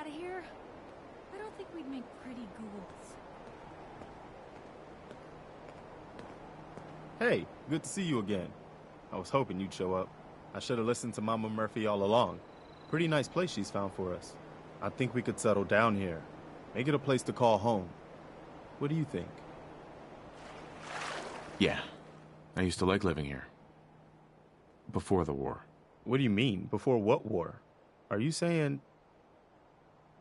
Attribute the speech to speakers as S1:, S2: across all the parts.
S1: out of here? I don't think we'd make pretty ghouls.
S2: Hey, good to see you again. I was hoping you'd show up. I should have listened to Mama Murphy all along. Pretty nice place she's found for us. I think we could settle down here. Make it a place to call home. What do you think?
S3: Yeah. I used to like living here. Before the war.
S2: What do you mean? Before what war? Are you saying...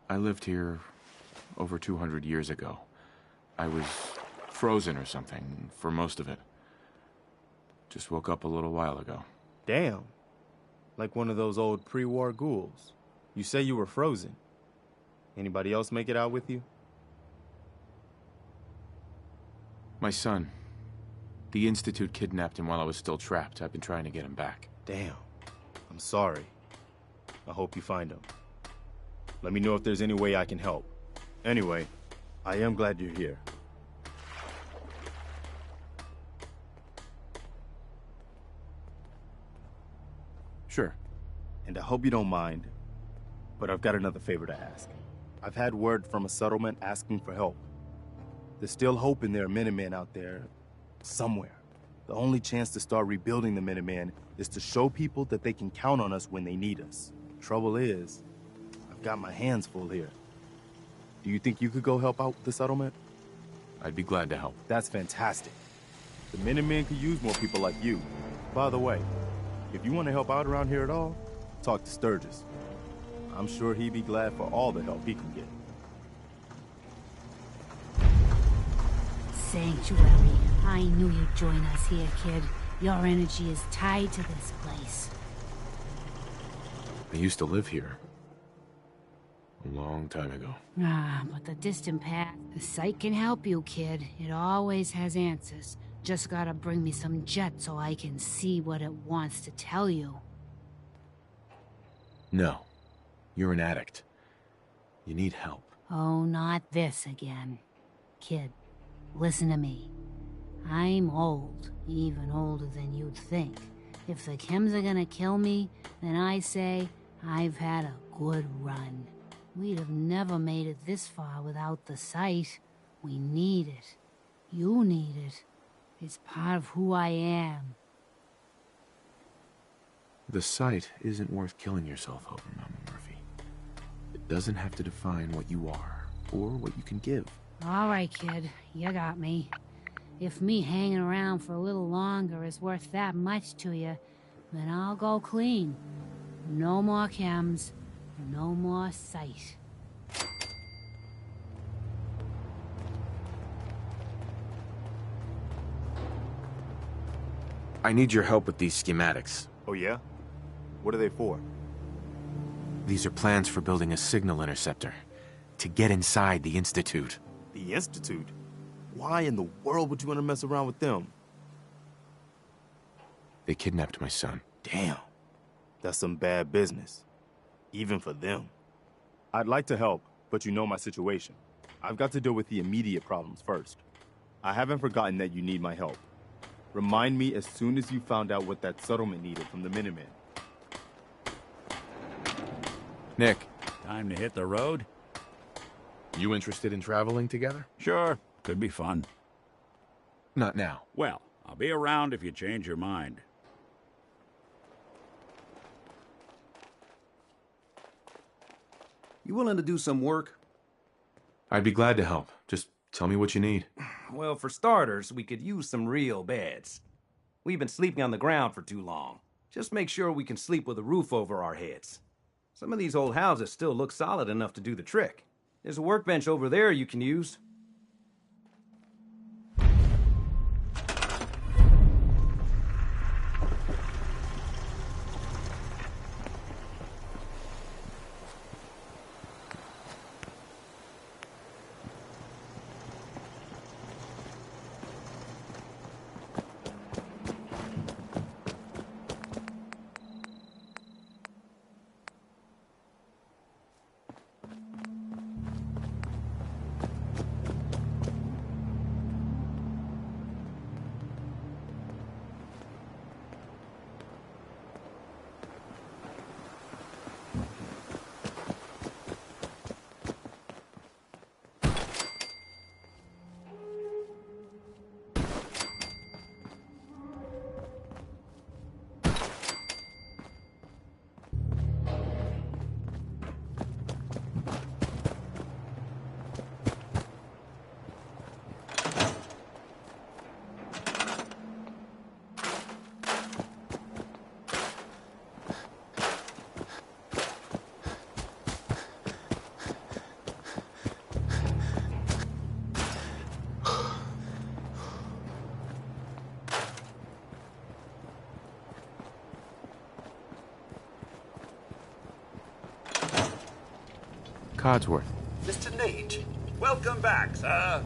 S3: I lived here over 200 years ago. I was frozen or something for most of it. Just woke up a little while ago.
S2: Damn. Like one of those old pre-war ghouls. You say you were frozen. Anybody else make it out with you?
S3: My son. The Institute kidnapped him while I was still trapped. I've been trying to get him back.
S2: Damn. I'm sorry. I hope you find him. Let me know if there's any way I can help. Anyway, I am glad you're here.
S3: Sure.
S2: And I hope you don't mind, but I've got another favor to ask. I've had word from a settlement asking for help. There's still hope in there are Minutemen out there, somewhere. The only chance to start rebuilding the Minutemen is to show people that they can count on us when they need us. Trouble is, I've got my hands full here. Do you think you could go help out the settlement?
S3: I'd be glad to help.
S2: That's fantastic. The Minutemen could use more people like you. By the way, if you want to help out around here at all, talk to Sturgis. I'm sure he'd be glad for all the help he can get.
S4: Sanctuary. I knew you'd join us here, kid. Your energy is tied to this place.
S3: I used to live here. A long time ago.
S4: Ah, but the distant past, the site can help you, kid. It always has answers. Just gotta bring me some jet so I can see what it wants to tell you.
S3: No. You're an addict. You need help.
S4: Oh, not this again. Kid, listen to me. I'm old, even older than you'd think. If the chems are gonna kill me, then I say I've had a good run. We'd have never made it this far without the site. We need it. You need it. It's part of who I am.
S3: The site isn't worth killing yourself over, Mama Murphy. It doesn't have to define what you are, or what you can give.
S4: All right, kid. You got me. If me hanging around for a little longer is worth that much to you, then I'll go clean. No more chems, no more sight.
S3: I need your help with these schematics.
S2: Oh yeah? What are they for?
S3: These are plans for building a signal interceptor to get inside the Institute.
S2: The Institute? Why in the world would you want to mess around with them?
S3: They kidnapped my son.
S2: Damn. That's some bad business. Even for them. I'd like to help, but you know my situation. I've got to deal with the immediate problems first. I haven't forgotten that you need my help. Remind me as soon as you found out what that settlement needed from the Minutemen.
S3: Nick.
S5: Time to hit the road?
S3: You interested in traveling together?
S5: Sure. Could be fun.
S3: Not now.
S5: Well, I'll be around if you change your mind.
S6: You willing to do some work?
S3: I'd be glad to help. Just tell me what you need.
S6: Well, for starters, we could use some real beds. We've been sleeping on the ground for too long. Just make sure we can sleep with a roof over our heads. Some of these old houses still look solid enough to do the trick. There's a workbench over there you can use.
S3: Codsworth.
S7: Mr. Nate, welcome back, sir.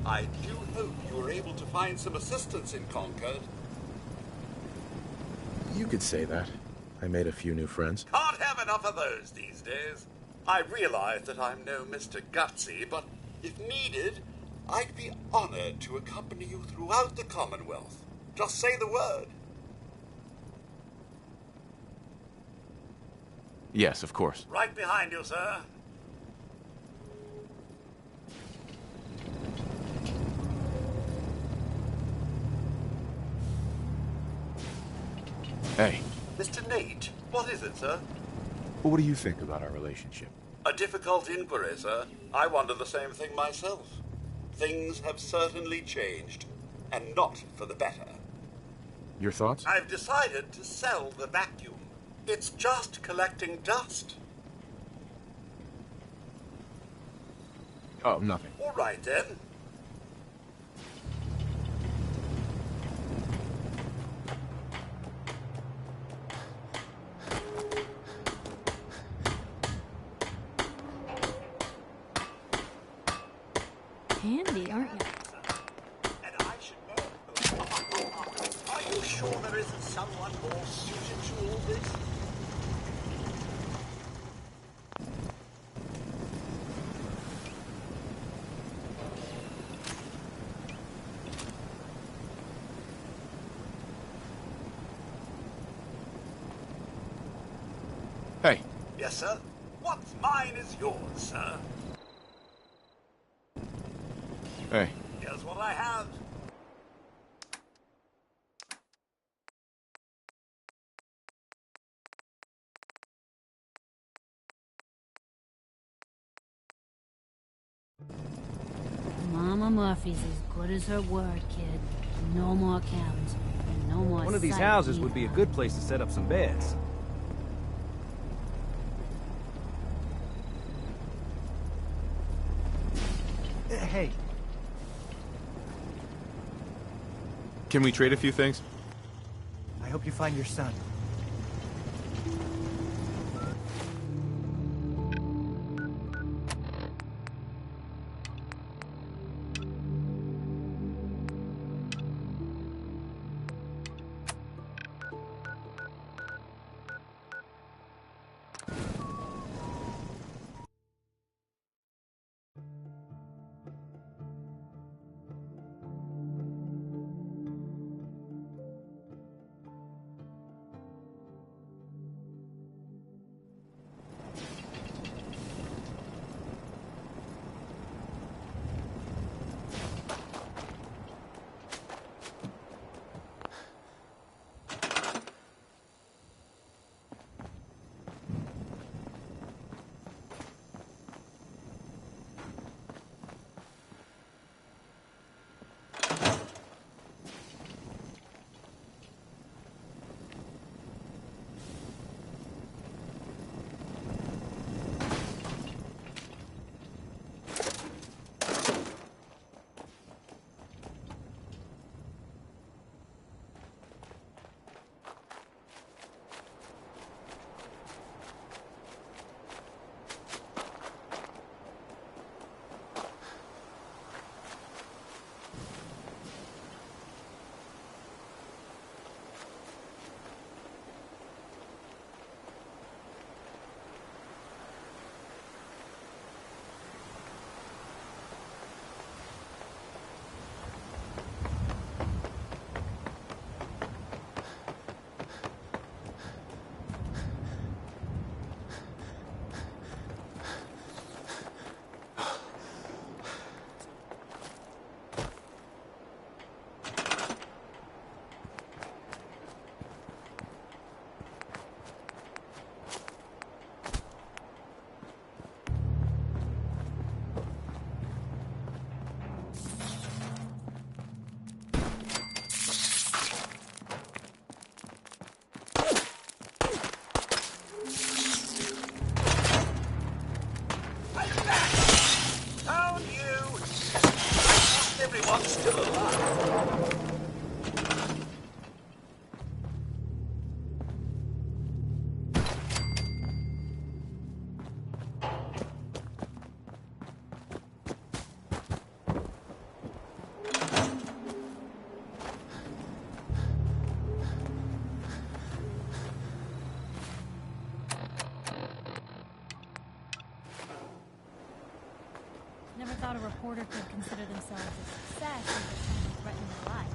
S7: I do hope you were able to find some assistance in Concord.
S2: You could say that. I made a few new friends.
S7: Can't have enough of those these days. I realize that I'm no Mr. Gutsy, but if needed, I'd be honored to accompany you throughout the Commonwealth. Just say the word.
S3: Yes, of course.
S7: Right behind you, sir.
S3: Hey,
S7: Mr. Nate, what is it, sir?
S2: What do you think about our relationship?
S7: A difficult inquiry, sir. I wonder the same thing myself. Things have certainly changed, and not for the better.
S3: your thoughts?
S7: I've decided to sell the vacuum. It's just collecting dust.
S2: Oh, nothing.
S7: All right, then.
S1: Handy, aren't you?
S7: And I should know. Are you sure there isn't someone more suited to all this?
S3: Hey,
S7: Yes, sir. What's mine is yours, sir.
S3: hey.
S7: Here's what I have.
S4: Mama Murphy's as good as her word, kid. No more counts, and no more
S6: One of these
S4: sight
S6: houses would
S4: either.
S6: be a good place to set up some beds. Hey,
S3: Can we trade a few things?
S8: I hope you find your son.
S1: thought a reporter could consider themselves a success if someone threatened their life.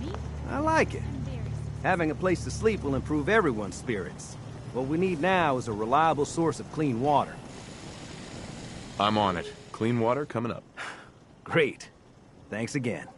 S1: Me?
S6: I like it.
S1: I'm very
S6: Having a place to sleep will improve everyone's spirits. What we need now is a reliable source of clean water.
S3: I'm on it. Clean water coming up.
S6: Great. Thanks again.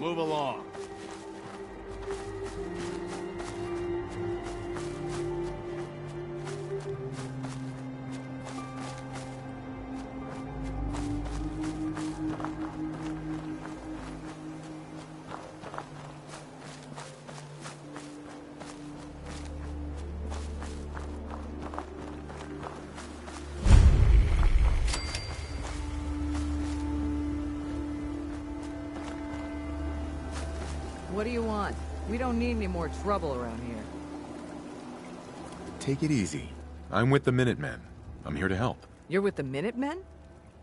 S3: Move along.
S9: What do you want? We don't need any more trouble around here.
S3: Take it easy. I'm with the Minutemen. I'm here to help.
S9: You're with the Minutemen?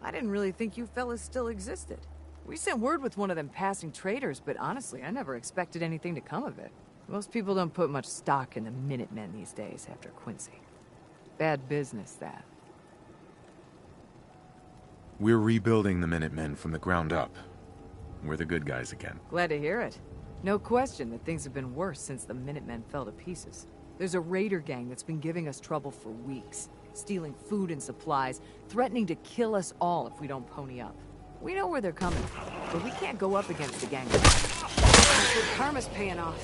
S9: I didn't really think you fellas still existed. We sent word with one of them passing traders, but honestly, I never expected anything to come of it. Most people don't put much stock in the Minutemen these days after Quincy. Bad business, that.
S3: We're rebuilding the Minutemen from the ground up. We're the good guys again.
S9: Glad to hear it. No question that things have been worse since the Minutemen fell to pieces. There's a raider gang that's been giving us trouble for weeks, stealing food and supplies, threatening to kill us all if we don't pony up. We know where they're coming from, but we can't go up against the gang. Karma's paying off.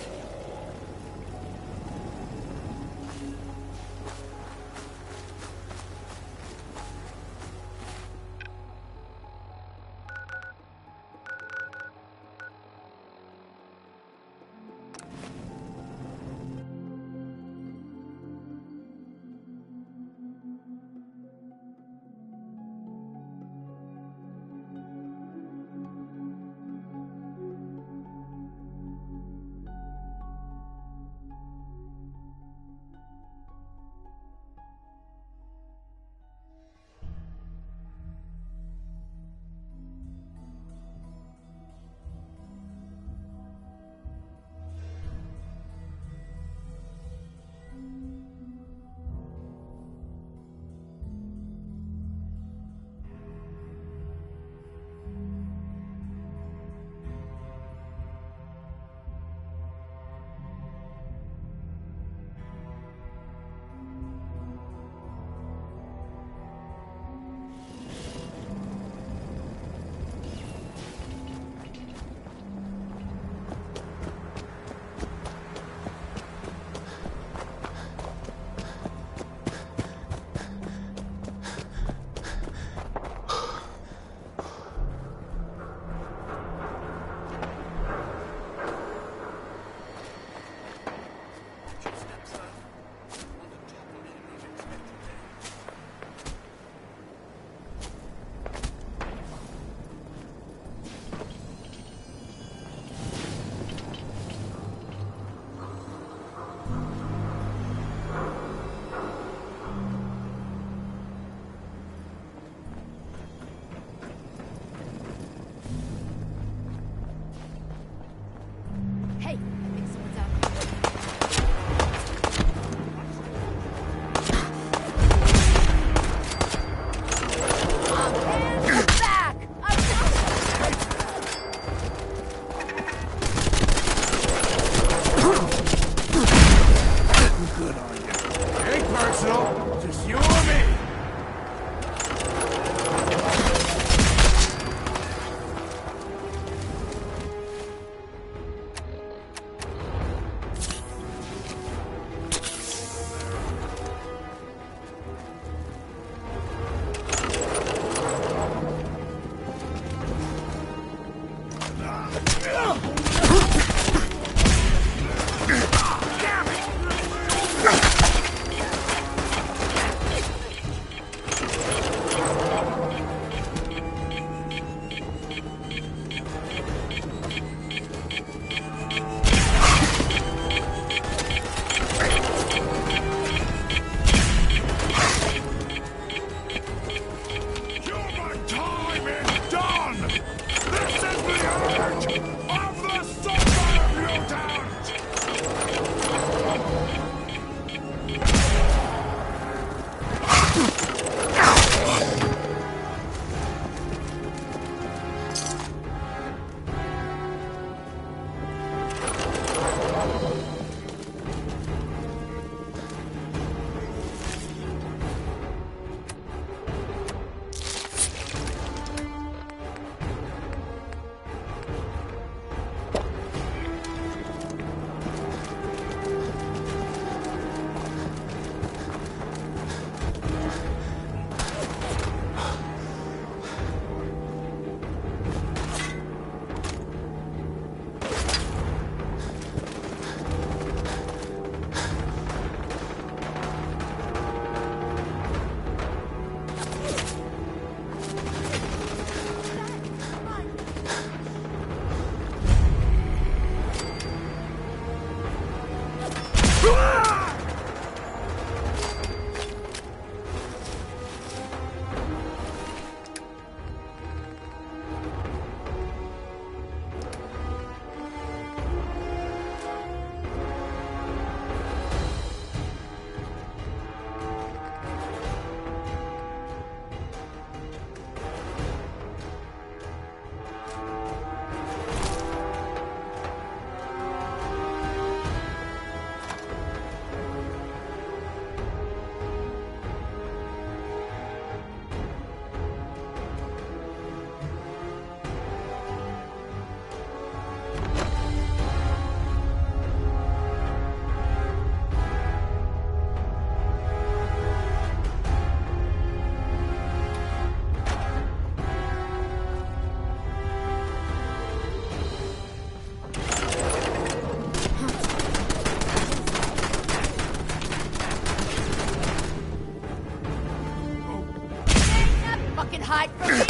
S10: fucking hide from me?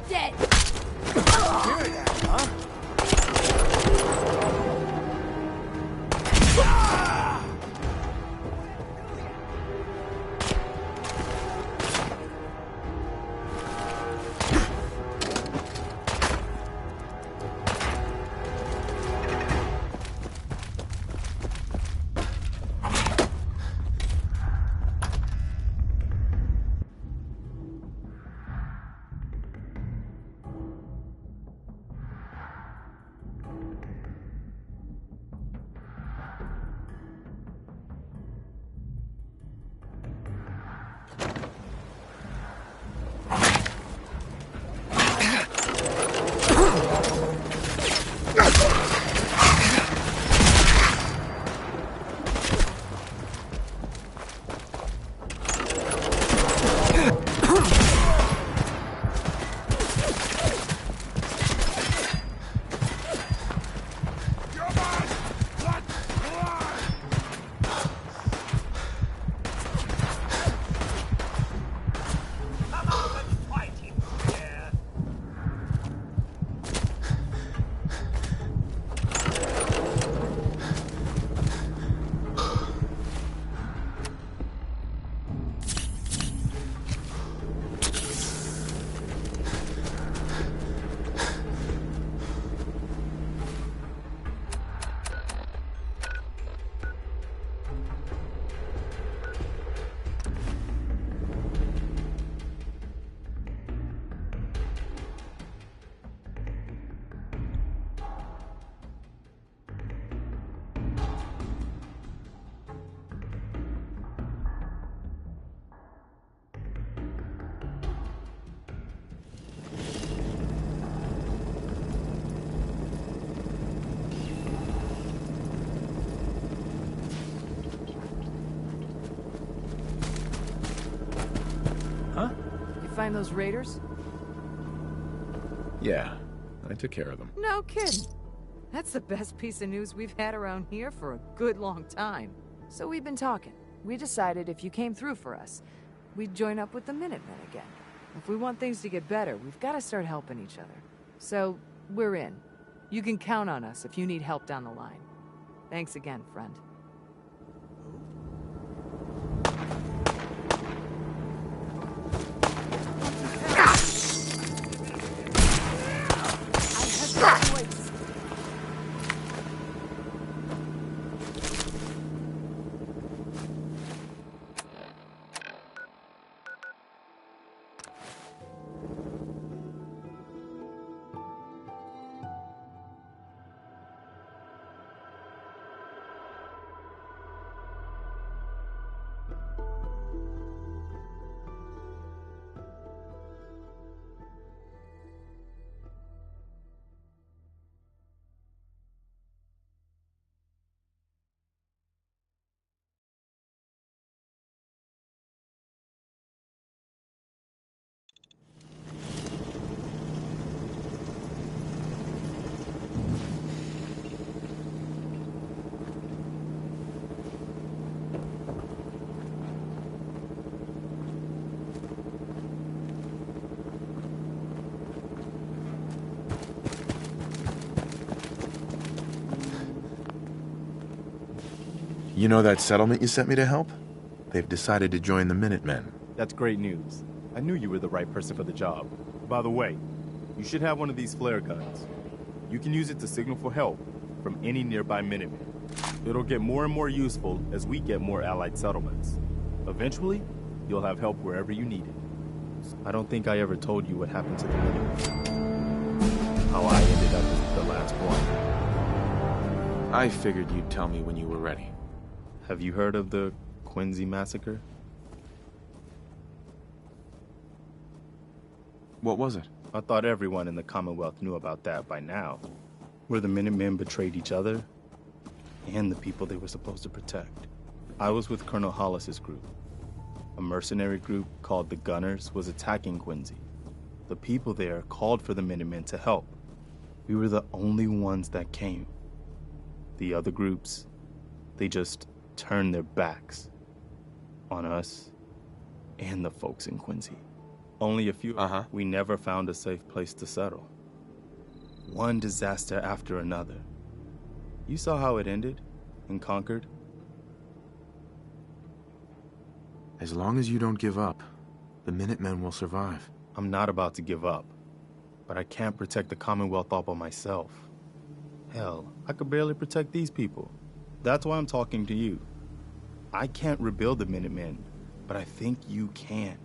S10: Dead.
S8: Hear that, huh?
S9: Find those raiders?
S3: Yeah, I took care of them.
S9: No kidding. That's the best piece of news we've had around here for a good long time. So we've been talking. We decided if you came through for us, we'd join up with the Minutemen again. If we want things to get better, we've got to start helping each other. So, we're in. You can count on us if you need help down the line. Thanks again, friend.
S3: You know that settlement you sent me to help? They've decided to join the Minutemen.
S2: That's great news. I knew you were the right person for the job. By the way, you should have one of these flare guns. You can use it to signal for help from any nearby Minutemen. It'll get more and more useful as we get more allied settlements. Eventually, you'll have help wherever you need it. I don't think I ever told you what happened to the Minutemen. How I ended up as the last one.
S3: I figured you'd tell me when you were ready.
S2: Have you heard of the Quincy massacre?
S3: What was it?
S2: I thought everyone in the Commonwealth knew about that by now. Where the Minutemen betrayed each other and the people they were supposed to protect. I was with Colonel Hollis's group. A mercenary group called the Gunners was attacking Quincy. The people there called for the Minutemen to help. We were the only ones that came. The other groups, they just turned their backs on us and the folks in Quincy. Only a few.
S3: Uh-huh.
S2: We never found a safe place to settle. One disaster after another. You saw how it ended in Concord.
S3: As long as you don't give up, the Minutemen will survive.
S2: I'm not about to give up, but I can't protect the Commonwealth all by myself. Hell, I could barely protect these people. That's why I'm talking to you. I can't rebuild the Minutemen, but I think you can.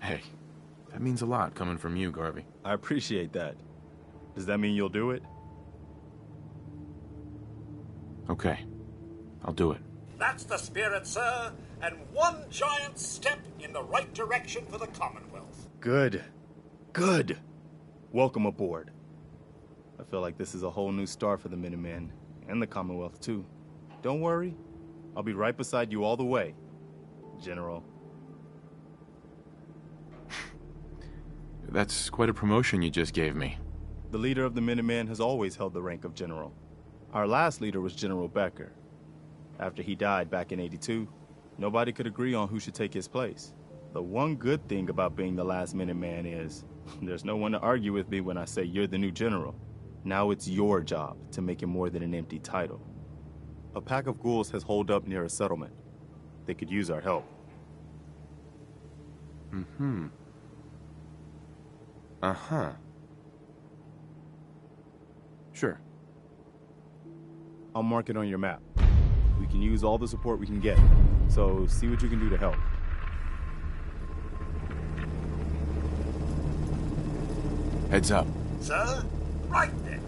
S3: Hey, that means a lot coming from you, Garvey.
S2: I appreciate that. Does that mean you'll do it?
S3: Okay, I'll do it.
S7: That's the spirit, sir, and one giant step in the right direction for the Commonwealth.
S2: Good. Good. Welcome aboard. I feel like this is a whole new start for the Minutemen, and the Commonwealth, too. Don't worry. I'll be right beside you all the way, General.
S3: That's quite a promotion you just gave me.
S2: The leader of the Minutemen has always held the rank of General. Our last leader was General Becker. After he died back in '82, nobody could agree on who should take his place. The one good thing about being the last Minuteman is there's no one to argue with me when I say you're the new general. Now it's your job to make it more than an empty title. A pack of ghouls has holed up near a settlement. They could use our help.
S3: Mm-hmm. Uh-huh. Sure.
S2: I'll mark it on your map. We can use all the support we can get, so see what you can do to help.
S3: Heads up.
S7: Sir, right then.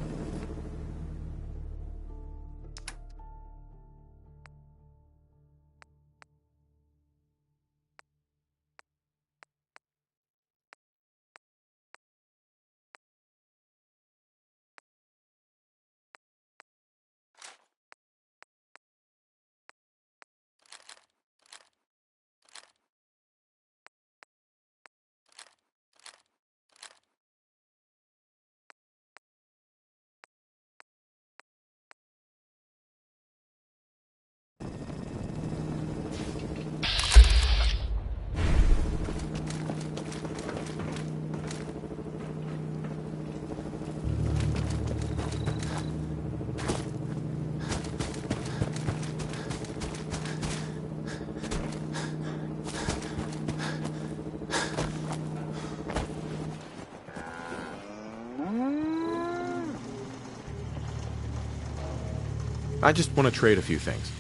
S3: I just want to trade a few things.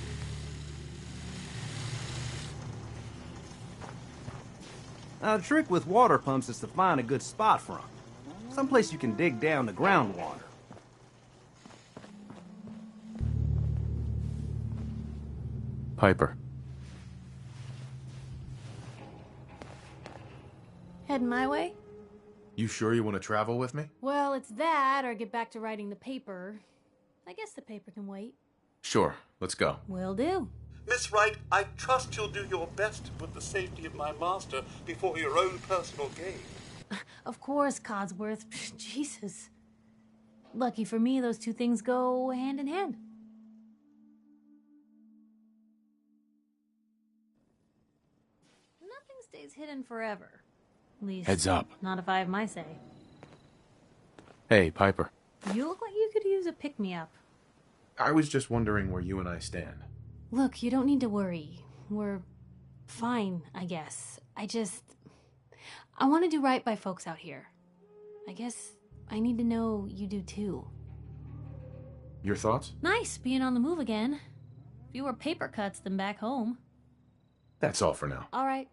S6: Now, the trick with water pumps is to find a good spot for them. Someplace you can dig down the groundwater.
S3: Piper.
S1: Heading my way?
S11: You sure you want to travel with me?
S1: Well, it's that or get back to writing the paper. I guess the paper can wait.
S3: Sure, let's go.
S1: Will do.
S7: Miss Wright, I trust you'll do your best to put the safety of my master before your own personal gain.
S1: Of course, Codsworth. Jesus. Lucky for me, those two things go hand in hand. Nothing stays hidden forever. At least,
S3: Heads up.
S1: not if I have my say.
S3: Hey, Piper.
S1: You look like you could use a pick-me-up.
S3: I was just wondering where you and I stand.
S1: Look, you don't need to worry. We're fine, I guess. I want to do right by folks out here. I guess I need to know you do too.
S3: Your thoughts?
S1: Nice being on the move again. Fewer paper cuts than back home.
S3: That's all for now.
S1: All right.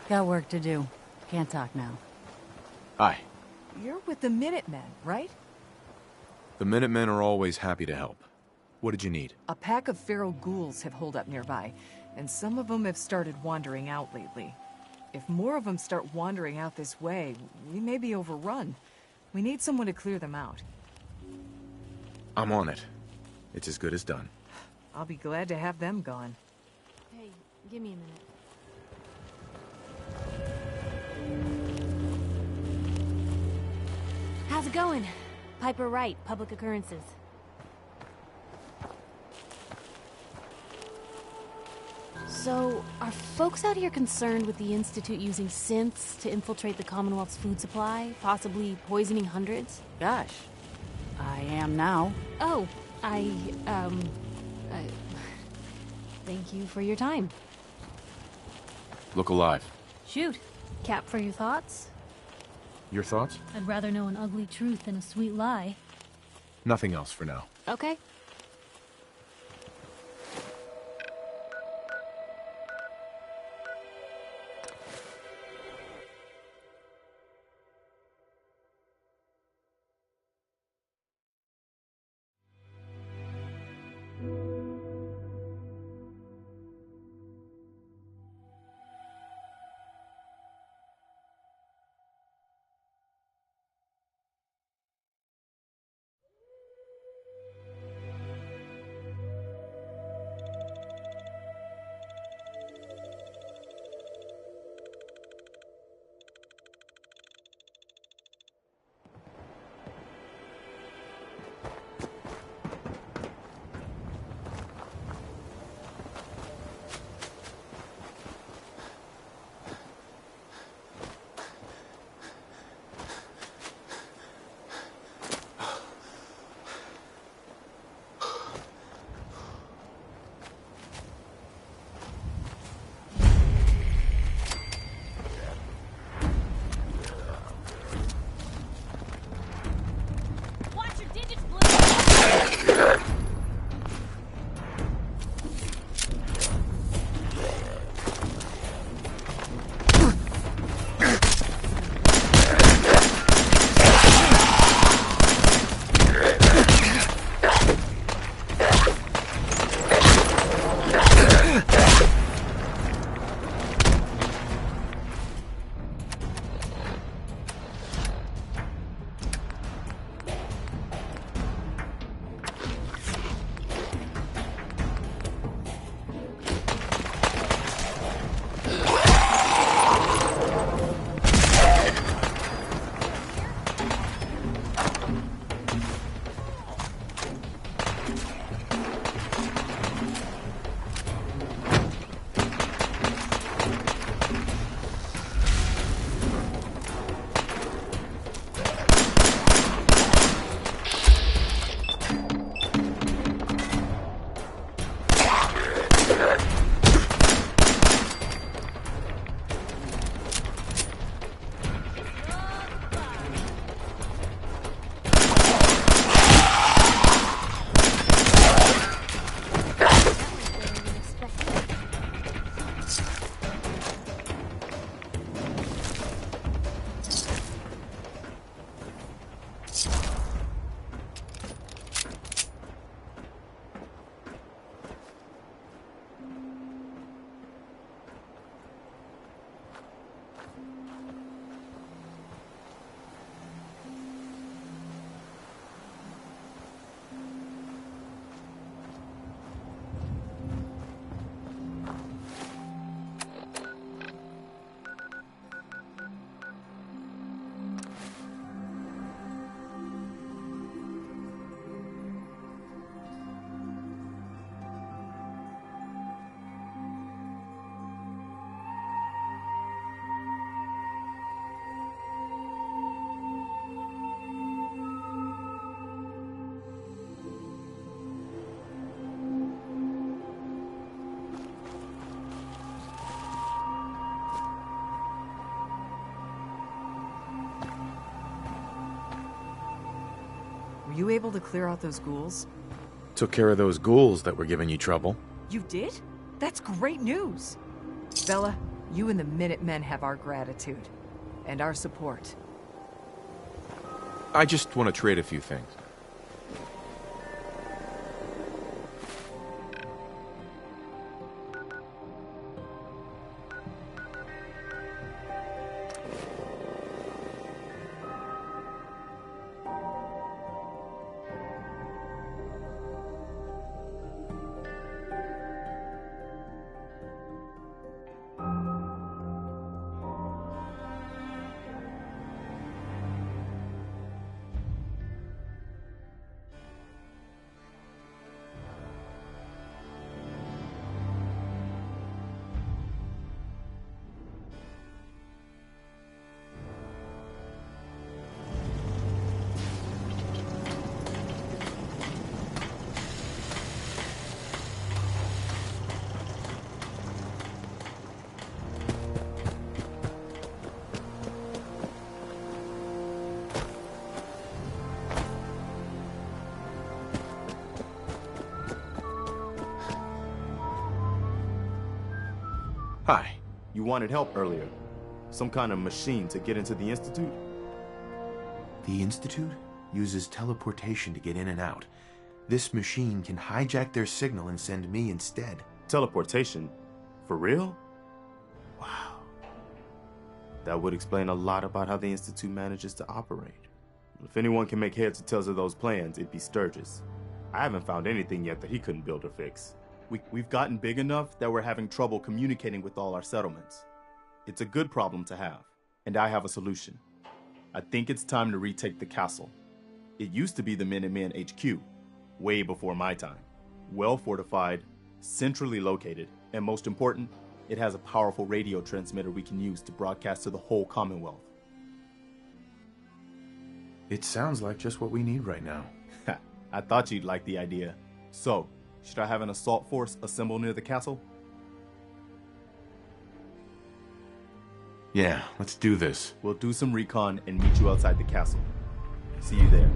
S12: Got work to do. Can't talk now.
S3: Hi.
S9: You're with the Minutemen, right?
S3: The Minutemen are always happy to help. What did you need?
S9: A pack of feral ghouls have holed up nearby, and some of them have started wandering out lately. If more of them start wandering out this way, we may be overrun. We need someone to clear them out.
S3: I'm on it. It's as good as done.
S9: I'll be glad to have them gone.
S1: Hey, give me a minute. How's it going? Piper Wright, Public Occurrences. So, are folks out here concerned with the Institute using synths to infiltrate the Commonwealth's food supply, possibly poisoning hundreds?
S12: Gosh. I am now.
S1: Oh, thank you for your time.
S3: Look alive.
S1: Shoot. Cap for your thoughts?
S3: Your thoughts?
S1: I'd rather know an ugly truth than a sweet lie.
S3: Nothing else for now.
S1: Okay.
S9: Were you able to clear out those ghouls?
S3: Took care of those ghouls that were giving you trouble.
S9: You did? That's great news. Bella, You and the Minutemen have our gratitude. And our support.
S3: I just want to trade a few things.
S2: Hi. You wanted help earlier. Some kind of machine to get into the Institute?
S11: The Institute uses teleportation to get in and out. This machine can hijack their signal and send me instead.
S2: Teleportation? For real? Wow. That would explain a lot about how the Institute manages to operate. If anyone can make heads or tails of those plans, it'd be Sturgis. I haven't found anything yet that he couldn't build or fix. We've gotten big enough that we're having trouble communicating with all our settlements. It's a good problem to have, and I have a solution. I think it's time to retake the castle. It used to be the Minutemen HQ, way before my time. Well fortified, centrally located, and most important, it has a powerful radio transmitter we can use to broadcast to the whole Commonwealth.
S11: It sounds like just what we need right now.
S2: I thought you'd like the idea. So, should I have an assault force assemble near the castle?
S3: Yeah, let's do this.
S2: We'll do some recon and meet you outside the castle. See you there.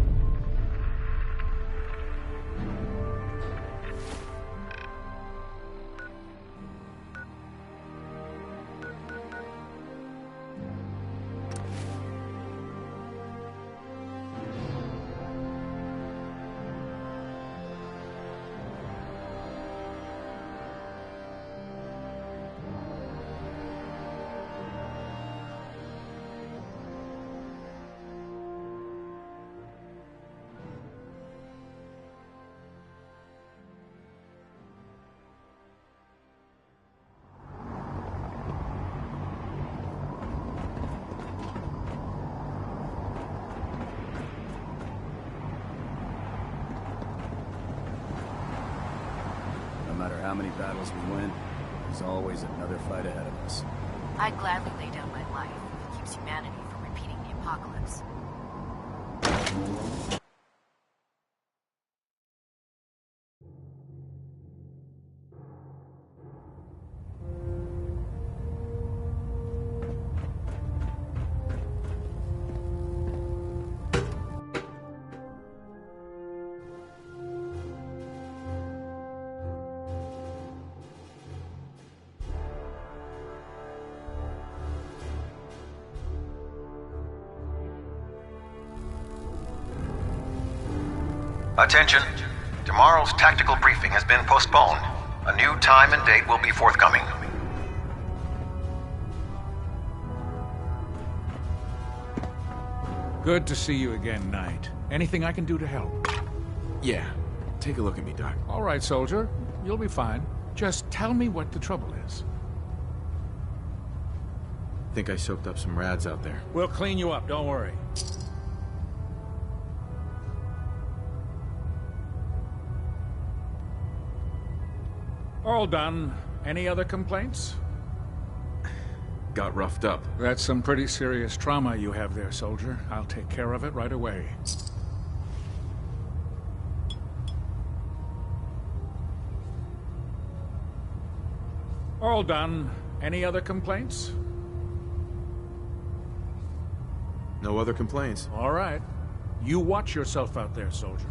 S13: No matter how many battles we win, there's always another fight ahead of us.
S14: I'd gladly lay down my life if it keeps humanity from repeating the apocalypse.
S15: Attention. Tomorrow's tactical briefing has been postponed. A new time and date will be forthcoming.
S5: Good to see you again, Knight. Anything I can do to help?
S3: Yeah. Take a look at me, Doc.
S5: All right, soldier. You'll be fine. Just tell me what the trouble is.
S3: Think I soaked up some rads out there.
S5: We'll clean you up, don't worry. All done. Any other complaints?
S3: Got roughed up.
S5: That's some pretty serious trauma you have there, soldier. I'll take care of it right away. All done. Any other complaints?
S3: No other complaints.
S5: All right. You watch yourself out there, soldier.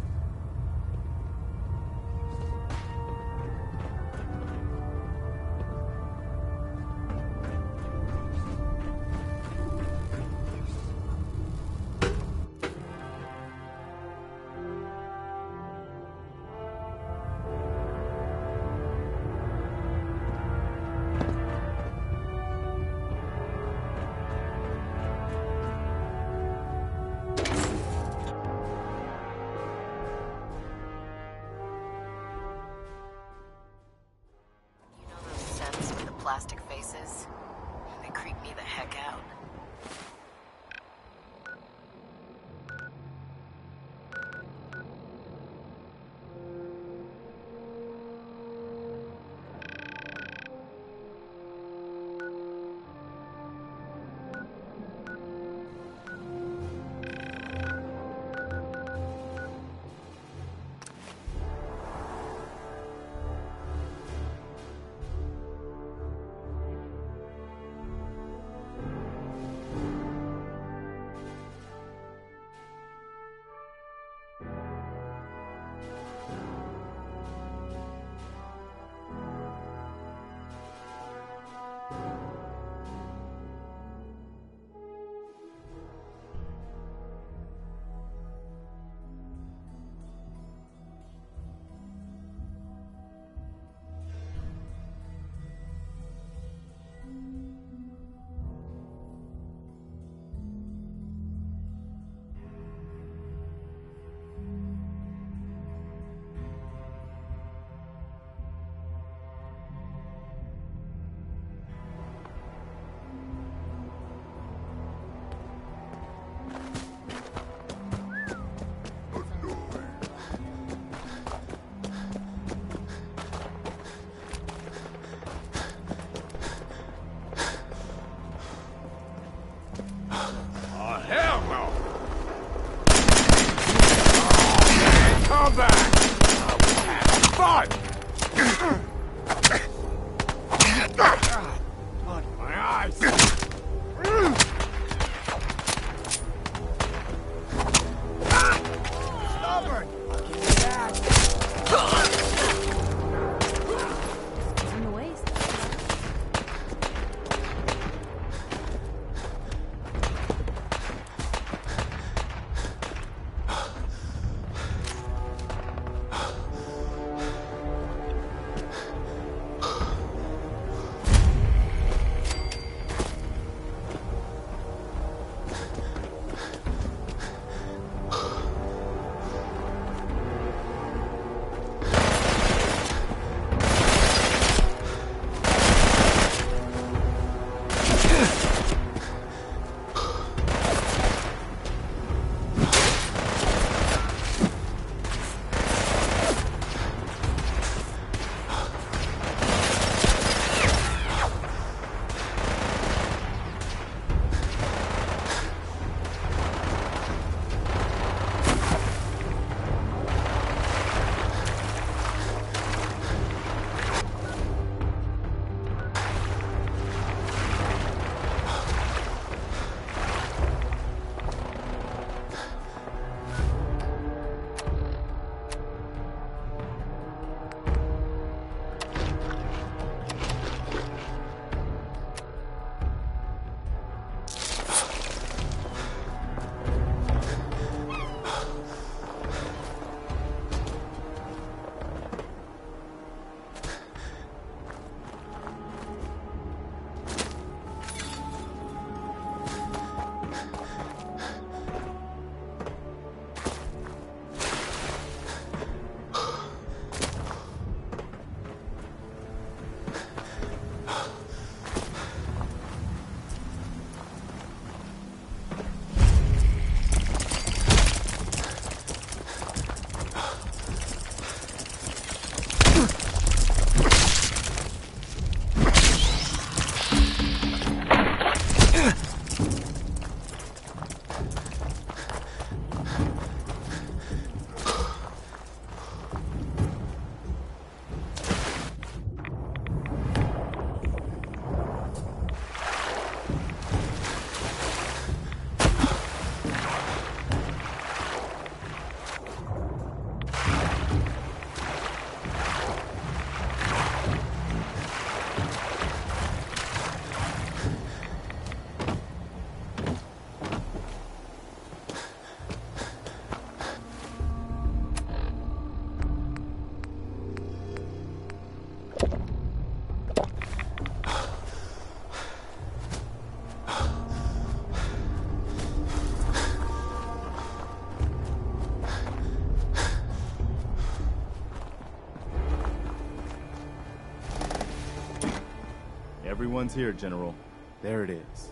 S2: Everyone's here, General. There it is.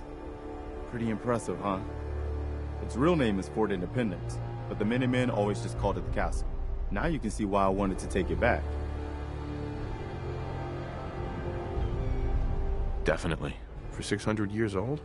S2: Pretty impressive, huh? Its real name is Fort Independence, but the Minutemen always just called it the castle. Now you can see why I wanted to take it back.
S3: Definitely. For 600 years old,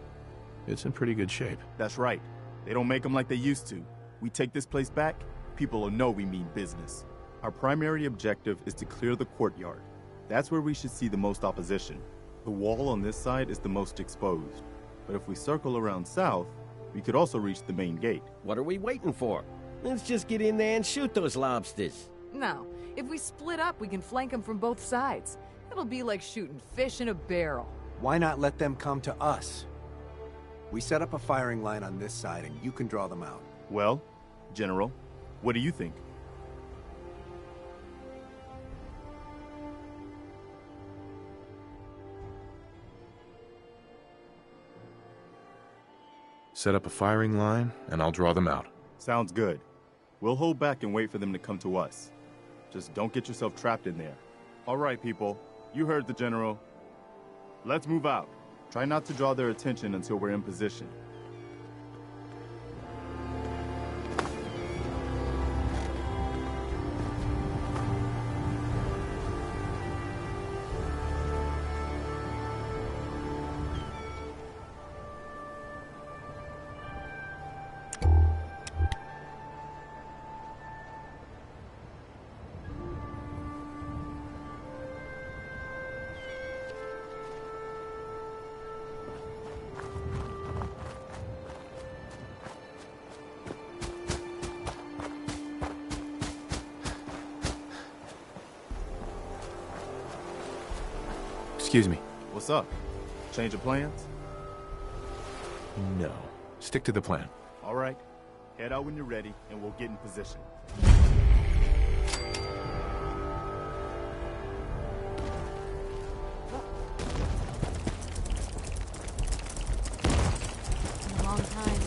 S3: it's in pretty good shape.
S2: That's right. They don't make them like they used to. We take this place back, people will know we mean business. Our primary objective is to clear the courtyard. That's where we should see the most opposition. The wall on this side is the most exposed. But if we circle around south, we could also reach the main gate.
S16: What are we waiting for? Let's just get in there and shoot those lobsters.
S9: No. If we split up, we can flank them from both sides. It'll be like shooting fish in a barrel.
S17: Why not let them come to us? We set up a firing line on this side, and you can draw them out.
S2: Well, General, what do you think?
S3: Set up a firing line, and I'll draw them out.
S2: Sounds good. We'll hold back and wait for them to come to us. Just don't get yourself trapped in there. All right, people. You heard the General. Let's move out. Try not to draw their attention until we're in position.
S3: Excuse me.
S2: What's up? Change of plans?
S3: No. Stick to the plan.
S2: All right. Head out when you're ready, and we'll get in position.
S1: A long time.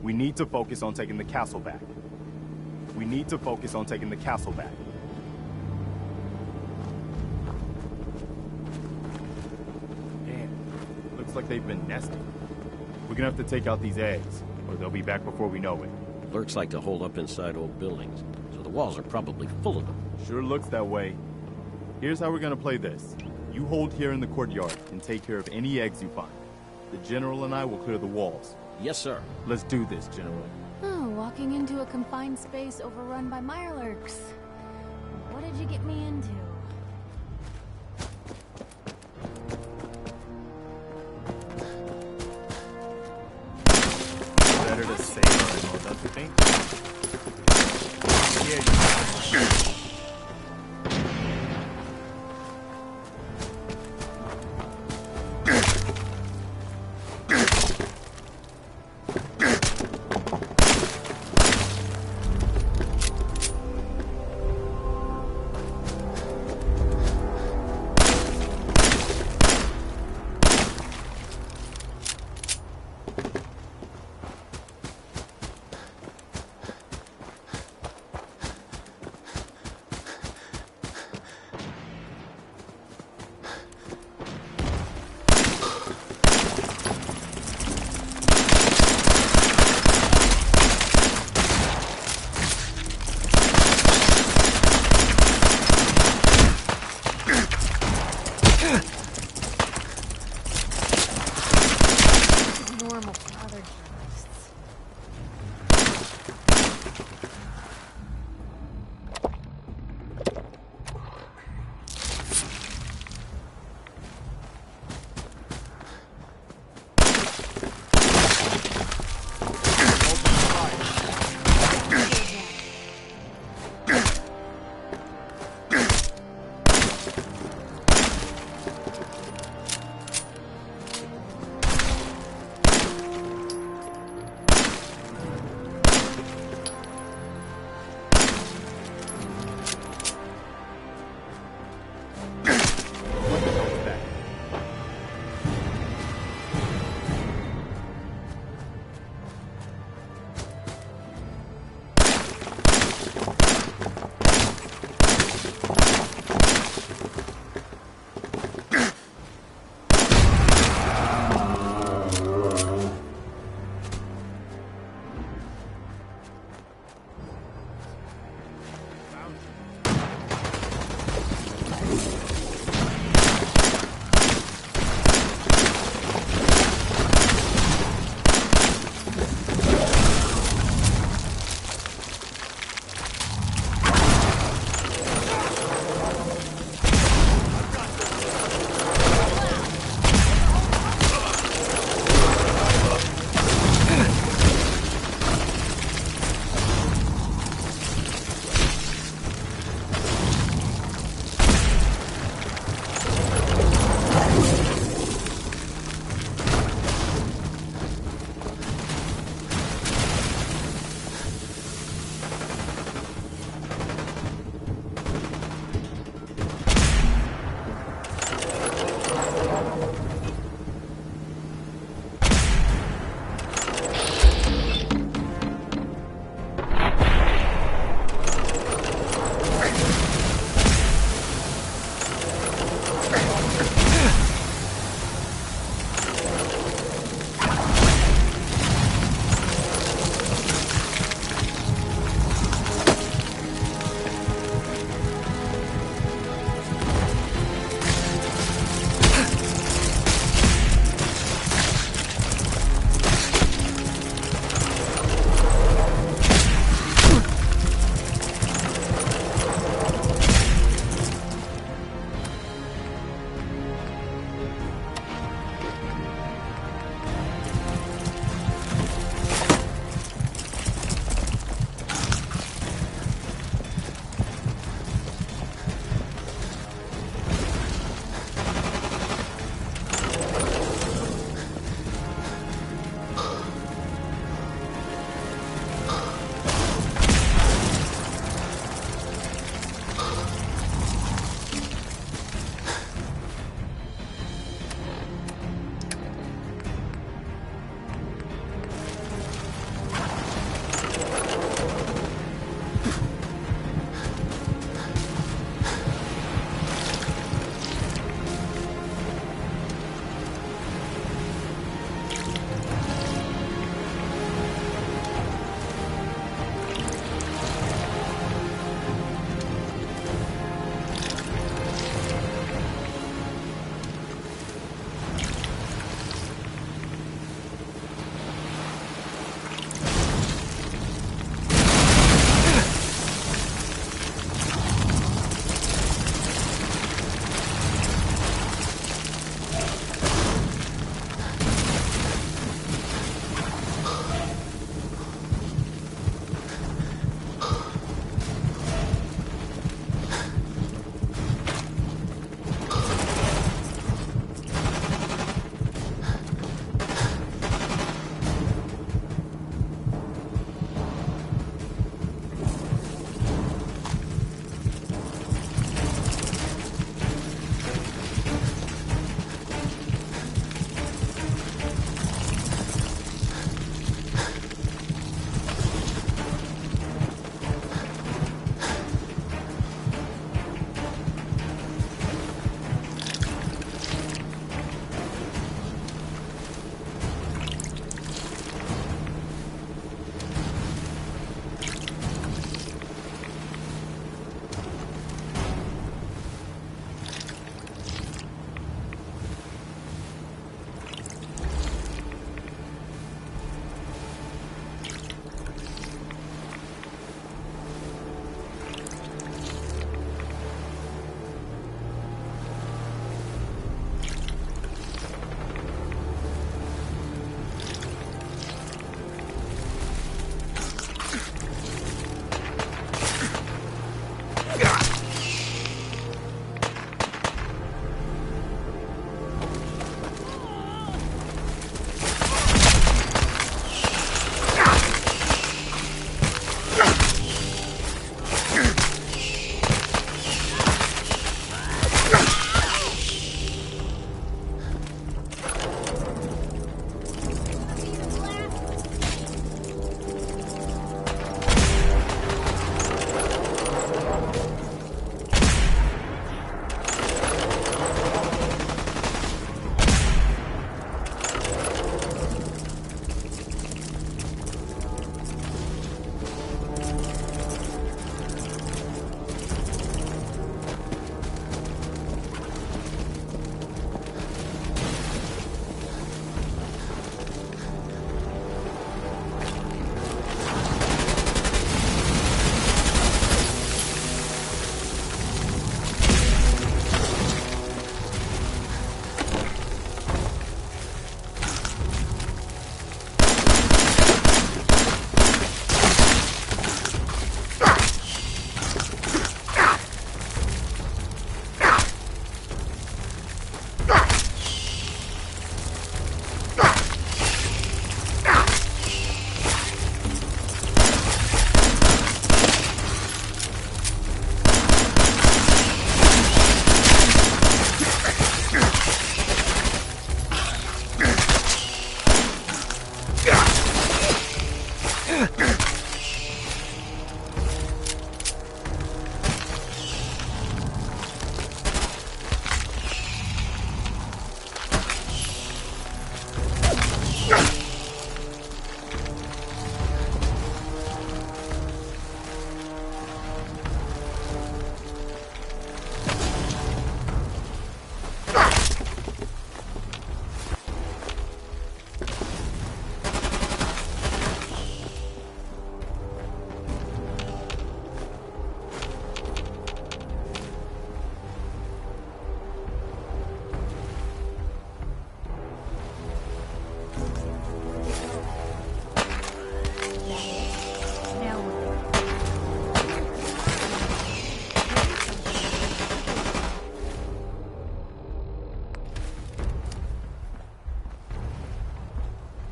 S2: We need to focus on taking the castle back. We need to focus on taking the castle back. Damn, looks like they've been nesting. We're gonna have to take out these eggs, or they'll be back before we know it.
S16: Lurks like to hold up inside old buildings, so the walls are probably full of them.
S2: Sure looks that way. Here's how we're gonna play this. You hold here in the courtyard and take care of any eggs you find. The General and I will clear the walls.
S16: Yes, sir.
S2: Let's do this, General.
S1: Oh, walking into a confined space overrun by mirelurks. what did you get me into?
S2: Better to save our ammo, don't you think? Yeah.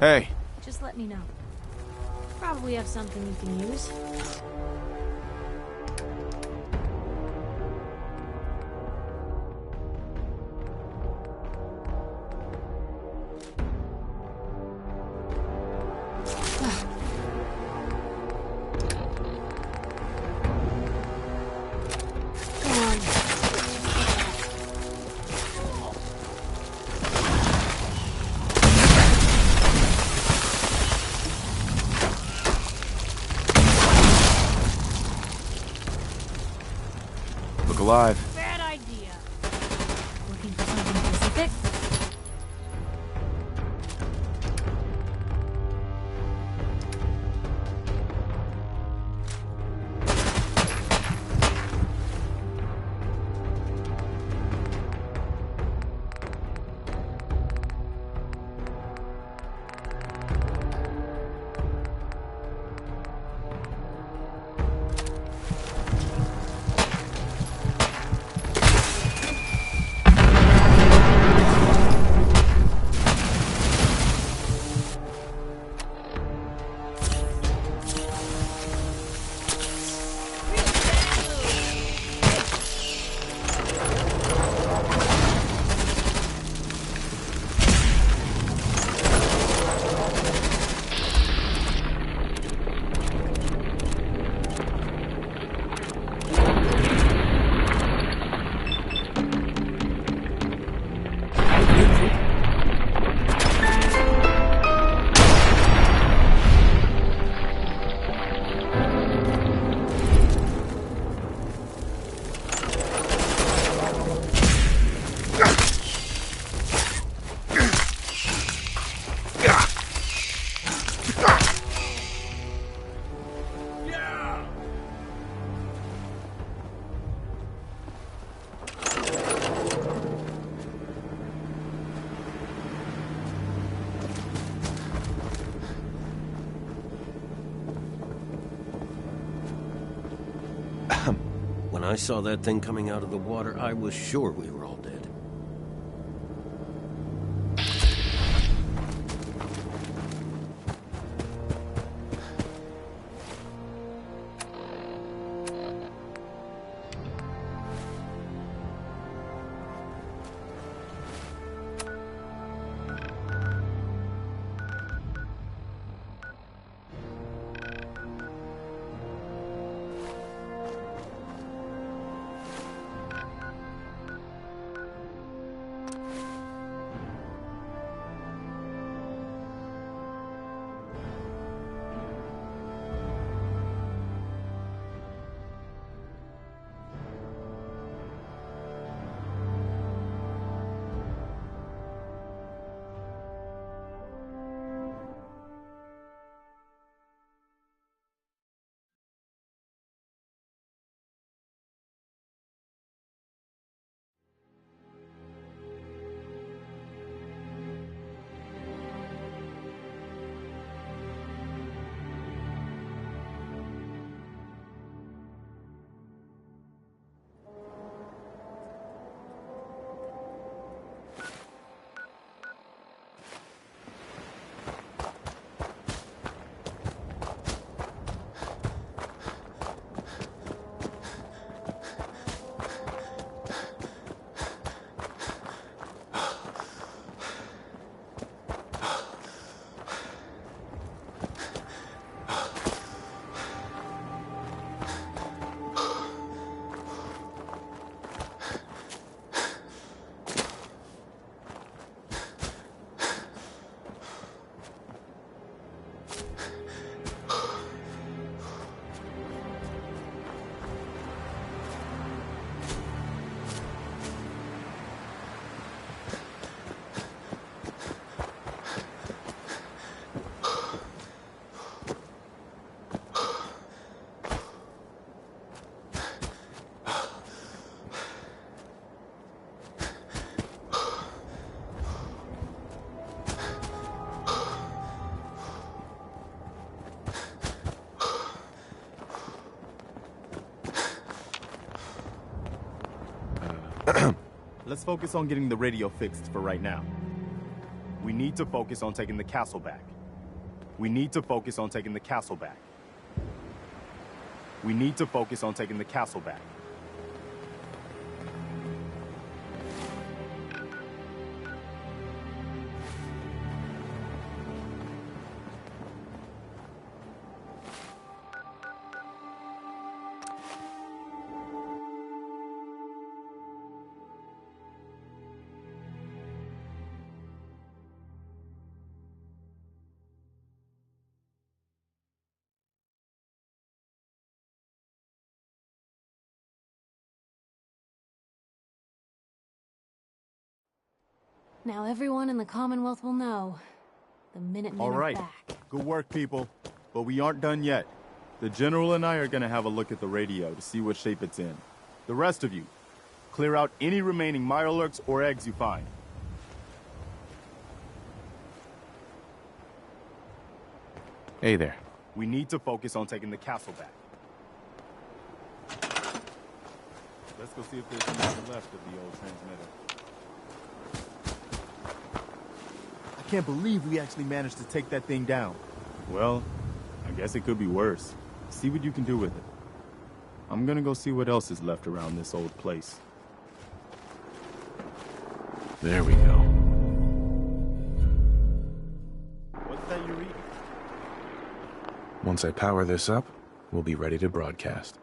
S11: Hey.
S1: Just let me know. Probably have something you can use.
S11: Alive.
S1: Bad idea. Looking for something specific?
S16: When I saw that thing coming out of the water, I was sure we were all dead.
S2: Let's focus on getting the radio fixed for right now. We need to focus on taking the castle back. We need to focus on taking the castle back. We need to focus on taking the castle back.
S1: Now everyone in the Commonwealth will know. The Minutemen
S2: All right.
S1: are back.
S2: Good work, people. But we aren't done yet. The General and I are gonna have a look at the radio to see what shape it's in. The rest of you, clear out any remaining Mirelurks or eggs you find.
S3: Hey there.
S2: We need to focus on taking the castle back. Let's go see if there's anything left of the old transmitter. I can't believe we actually managed to take that thing down. Well, I guess it could be worse. See what you can do with it. I'm gonna go see what else is left around this old place.
S3: There we go.
S2: What's that you're eating?
S3: Once I power this up, we'll be ready to broadcast.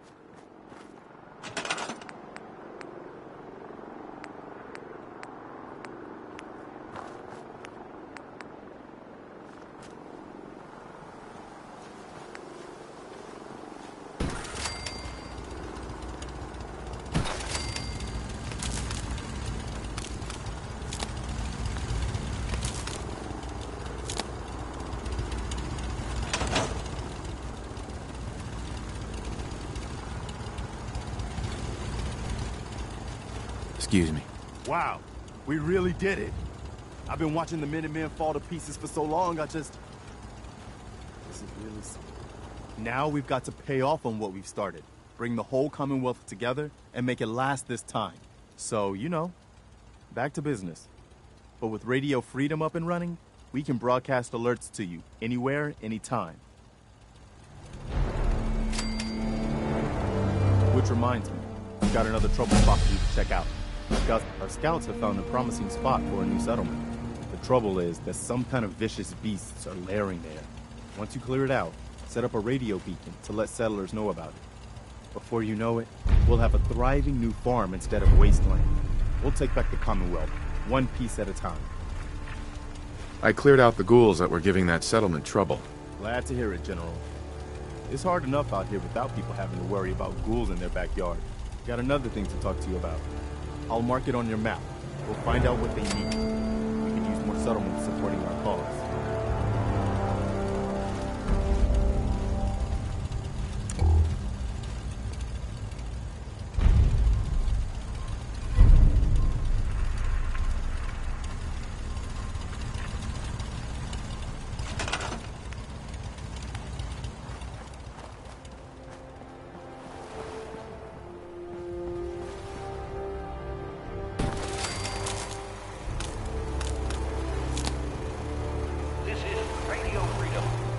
S3: Excuse me.
S2: Wow, we really did it. I've been watching the Minutemen fall to pieces for so long, This is really something. Now we've got to pay off on what we've started. Bring the whole Commonwealth together and make it last this time. So, you know, back to business. But with Radio Freedom up and running, we can broadcast alerts to you, anywhere, anytime. Which reminds me, we've got another trouble spot for you to check out. Our scouts have found a promising spot for a new settlement. The trouble is that some kind of vicious beasts are lairing there. Once you clear it out, set up a radio beacon to let settlers know about it. Before you know it, we'll have a thriving new farm instead of wasteland. We'll take back the Commonwealth, one piece at a time.
S3: I cleared out the ghouls that were giving that settlement trouble.
S2: Glad to hear it, General. It's hard enough out here without people having to worry about ghouls in their backyard. Got another thing to talk to you about. I'll mark it on your map. We'll find out what they need. We could use more settlements supporting our cause.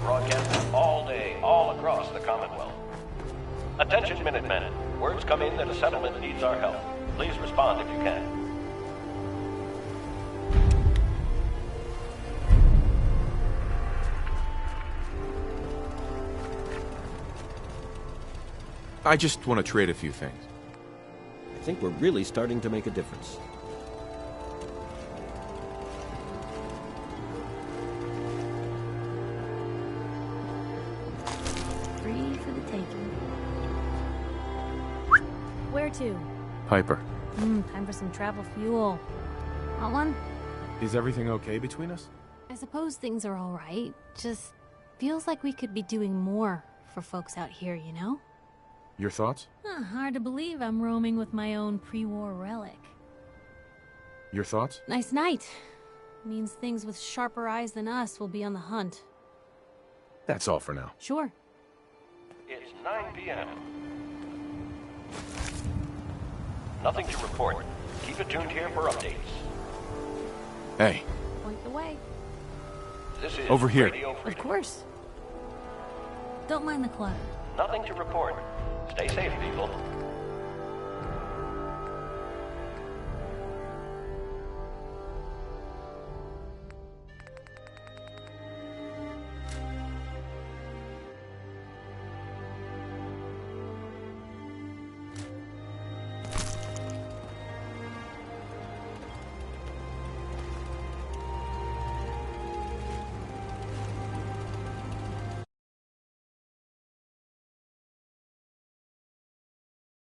S15: Broadcasting all day, all across the Commonwealth. Attention, Minutemen. Words come in that a settlement needs our help. Please respond if you can.
S3: I just want to trade a few things.
S16: I think we're really starting to make a difference.
S1: Where to?
S3: Piper.
S1: Time for some travel fuel. Want one?
S3: Is everything okay between us?
S1: I suppose things are all right. Just feels like we could be doing more for folks out here, you know?
S3: Your thoughts?
S1: Hard to believe I'm roaming with my own pre-war relic.
S3: Your thoughts?
S1: Nice night. Means things with sharper eyes than us will be on the hunt.
S3: That's all for now.
S1: Sure.
S15: It's 9 p.m. Nothing to report. Keep it tuned here for updates.
S3: Hey.
S1: Point the way.
S15: This is
S3: Over here.
S15: Radio Freedom.
S1: Of course. Don't mind the clutter.
S15: Nothing to report. Stay safe, people.